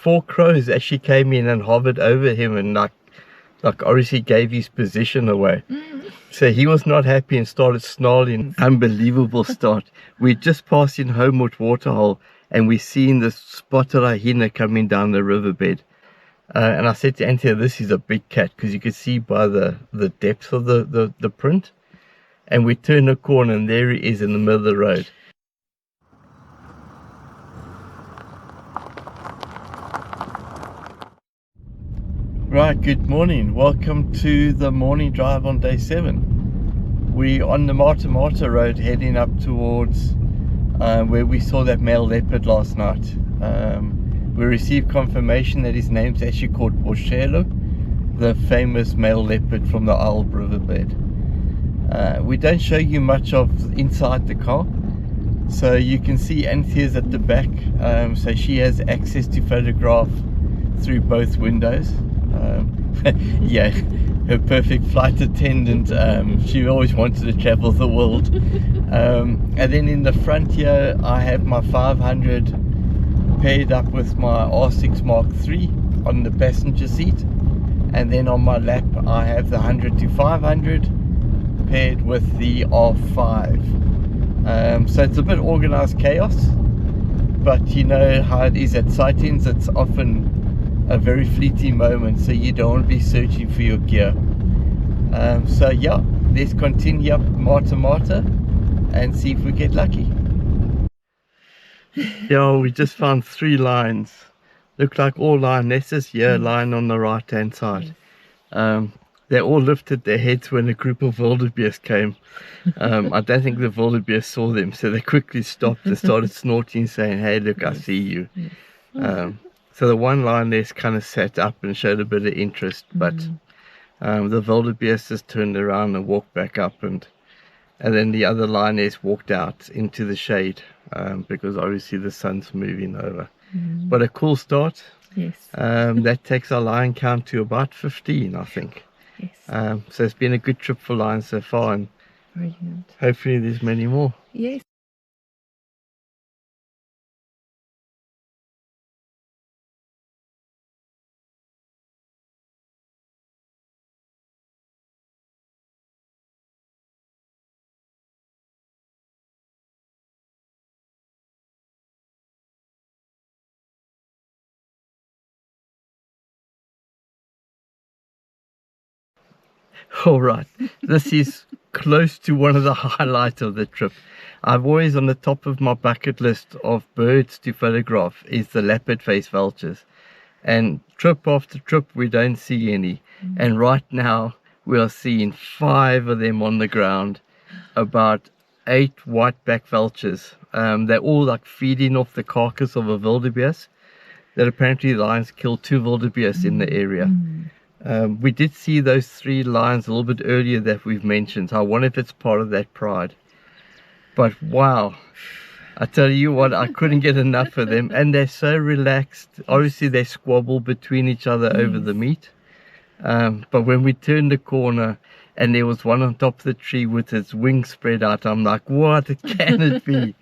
4 crows actually came in and hovered over him and like obviously gave his position away. So he was not happy and started snarling. Unbelievable start. We just passed in Houmoed Waterhole and we seen this spotted hyena coming down the riverbed. And I said to Anthea, this is a big cat, because you could see by the depth of the print. And we turned a corner and there he is in the middle of the road. Right, good morning. Welcome to the morning drive on day 7. We're on the Mata Road heading up towards where we saw that male leopard last night. We received confirmation that his name's actually called Boshelo, the famous male leopard from the Isle riverbed. We don't show you much of inside the car, so you can see Anthea's at the back, so she has access to photograph through both windows. Yeah, her perfect flight attendant. She always wanted to travel the world. And then in the front here I have my 500 paired up with my R6 Mark III on the passenger seat, and then on my lap I have the 100 to 500 paired with the R5. So it's a bit organized chaos, but you know how it is at sightings. It's often a very fleeting moment, so you don't want to be searching for your gear. So yeah, let's continue up Mata and see if we get lucky. Yeah, we just found 3 lions. Look like all lionesses here, lying on the right hand side. They all lifted their heads when a group of wildebeest came. I don't think the wildebeest saw them, so they quickly stopped and started snorting, saying, hey look, I see you. So the one lioness kind of sat up and showed a bit of interest, but the wildebeest just turned around and walked back up, and then the other lioness walked out into the shade, because obviously the sun's moving over. But a cool start. Yes. That takes our lion count to about 15, I think. Yes. So it's been a good trip for lions so far, and Brilliant. hopefully there's many more. Yes. Alright, this is close to one of the highlights of the trip. I've always on the top of my bucket list of birds to photograph is the Lappet-faced vultures. And trip after trip we don't see any. And right now we are seeing 5 of them on the ground. About 8 white-backed vultures. They're all like feeding off the carcass of a wildebeest. That apparently lions killed 2 wildebeest in the area. We did see those 3 lions a little bit earlier that we've mentioned. So I wonder if it's part of that pride. But wow, I tell you what, I couldn't get enough of them. And they're so relaxed. Obviously they squabble between each other over the meat. But when we turned the corner and there was one on top of the tree with its wings spread out, I'm like, what can it be?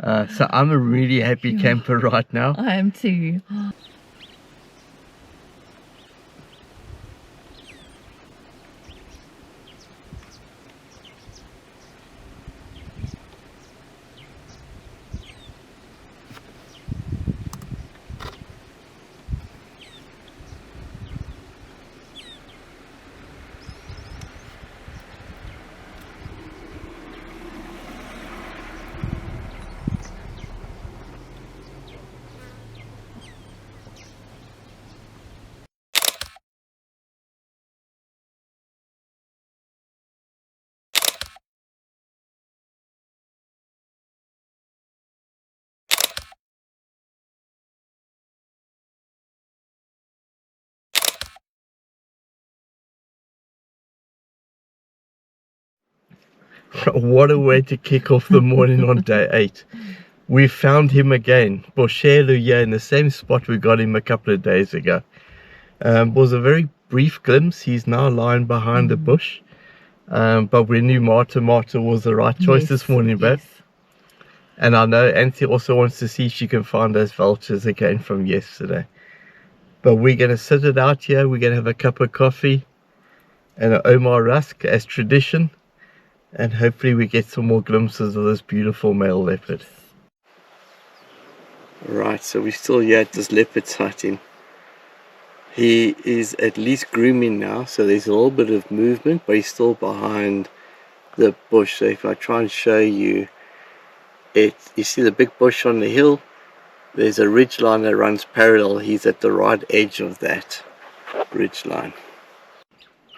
So I'm a really happy camper right now. I am too. What a way to kick off the morning on day 8. We found him again, Boshelo, here in the same spot we got him a couple of days ago. Was a very brief glimpse. He's now lying behind the bush, but we knew Mata was the right choice this morning, babe. And I know Anthea also wants to see if she can find those vultures again from yesterday. But we're going to sit it out here. We're going to have a cup of coffee and an Omar Rusk as tradition. And hopefully we get some more glimpses of this beautiful male leopard. Right, so we're still here at this leopard sighting. He is at least grooming now, so there's a little bit of movement, but he's still behind the bush. So if I try and show you it, you see the big bush on the hill, there's a ridgeline that runs parallel. He's at the right edge of that ridgeline.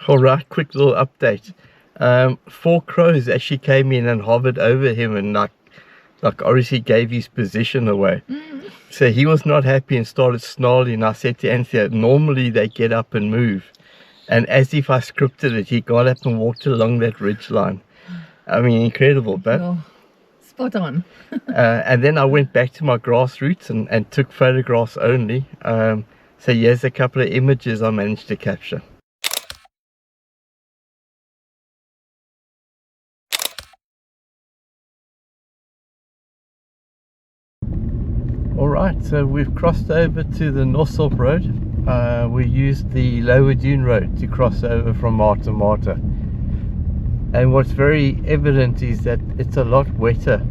Alright, quick little update. 4 crows actually came in and hovered over him and like obviously gave his position away. So he was not happy and started snarling. I said to Anthea, normally they get up and move. And as if I scripted it, he got up and walked along that ridgeline. I mean, incredible, but oh, spot on. and then I went back to my grassroots and took photographs only. So here's a couple of images I managed to capture. Alright, so we've crossed over to the Northsop Road. We used the Lower Dune Road to cross over from Mata Mata. And what's very evident is that it's a lot wetter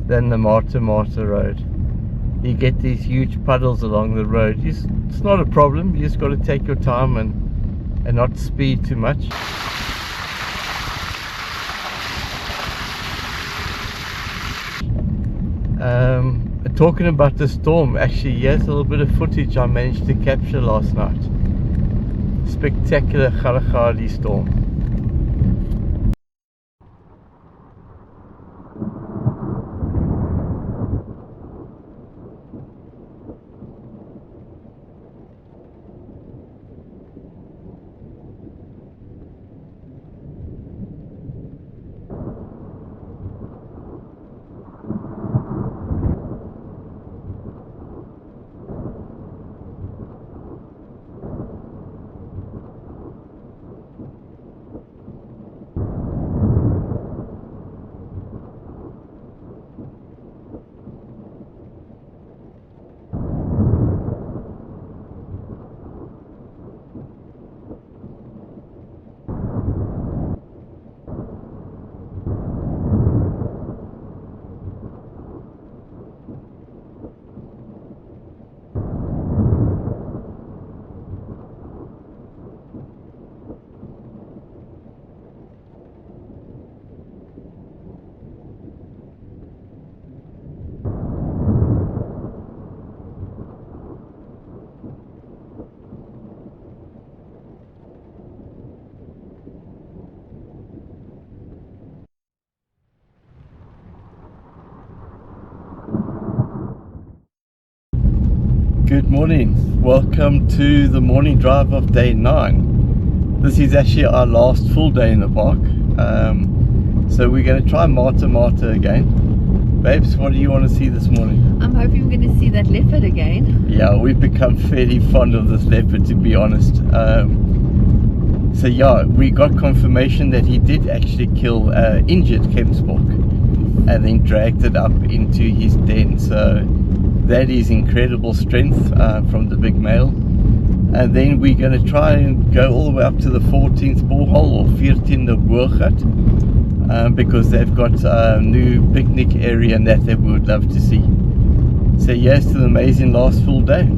than the Mata Mata Road. You get these huge puddles along the road. It's not a problem, you just got to take your time and not speed too much. Talking about the storm, actually here's a little bit of footage I managed to capture last night. Spectacular Kgalagadi storm. Good morning, welcome to the morning drive of day 9. This is actually our last full day in the park, so we're going to try Mata Mata again. Babes, what do you want to see this morning? I'm hoping we're going to see that leopard again. Yeah, we've become fairly fond of this leopard, to be honest. So yeah, we got confirmation that he did actually kill injured Kemsbok and then dragged it up into his den. So that is incredible strength from the big male. And then we're going to try and go all the way up to the 14th borehole or 14de boorgat, because they've got a new picnic area and that we would love to see. So yes, to the amazing last full day.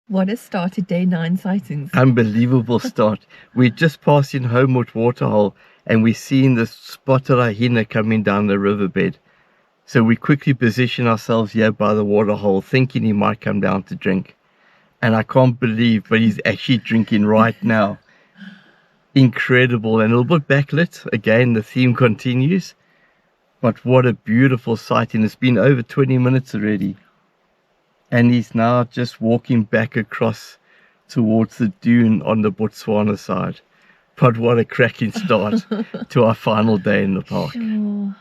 What a start to day 9 sightings. Unbelievable start. We're just passing Houmoed Waterhole and we're seeing the spotted hyena coming down the riverbed. So we quickly position ourselves here by the waterhole, thinking he might come down to drink. And I can't believe, but he's actually drinking right now. Incredible, and a little bit backlit. Again, the theme continues. But what a beautiful sighting. It's been over 20 minutes already. And he's now just walking back across towards the dune on the Botswana side. But what a cracking start to our final day in the park. Sure.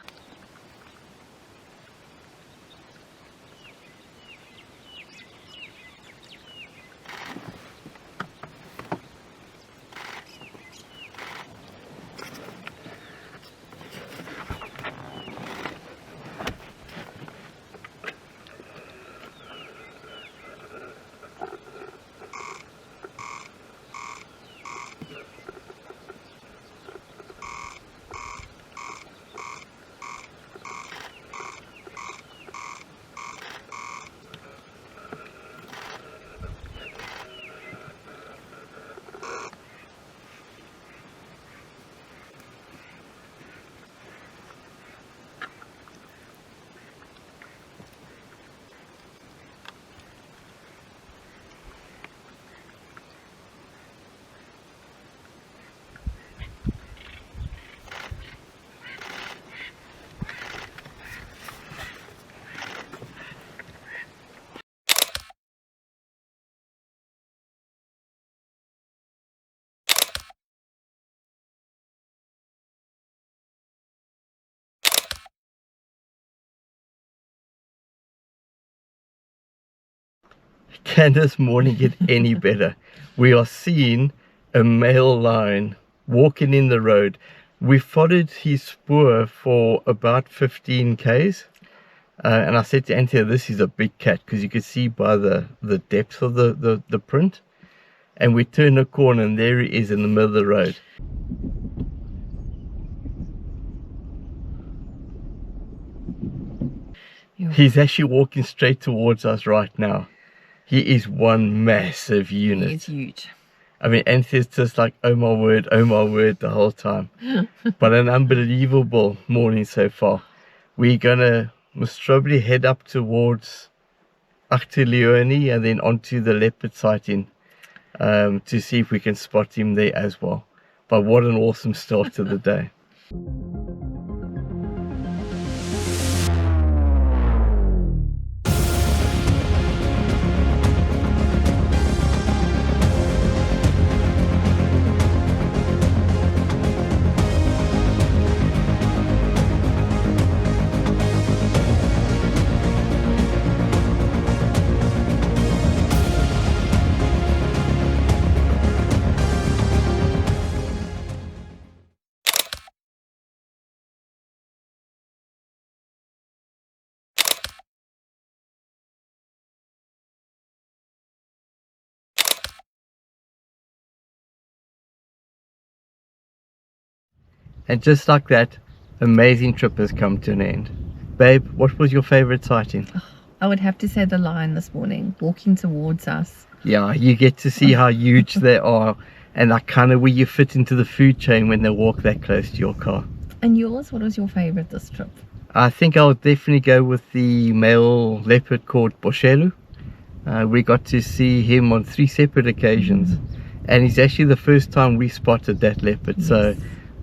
Can this morning get any better? We are seeing a male lion walking in the road. We followed his spoor for about 15 k's. And I said to Anthea, this is a big cat, because you could see by the depth of the print. And we turn a corner and there he is in the middle of the road. He's actually walking straight towards us right now. He is one massive unit. He's huge. I mean, Anthea's just like, oh my word, the whole time. But an unbelievable morning so far. We're gonna most probably head up towards Achterleonie and then onto the leopard sighting to see if we can spot him there as well. But what an awesome start to the day. And just like that, amazing trip has come to an end. Babe, what was your favorite sighting? I would have to say the lion this morning, walking towards us. Yeah, you get to see how huge they are, and like kind of where you fit into the food chain when they walk that close to your car. And yours, what was your favorite this trip? I think I'll definitely go with the male leopard called Boshelu. We got to see him on 3 separate occasions, and it's actually the first time we spotted that leopard. Yes. So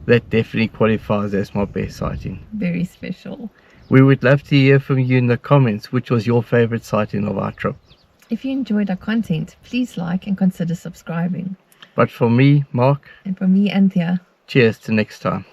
that definitely qualifies as my best sighting. Very special. We would love to hear from you in the comments which was your favorite sighting of our trip. If you enjoyed our content, please like and consider subscribing. But for me, Mark, and for me, Anthea, cheers to next time.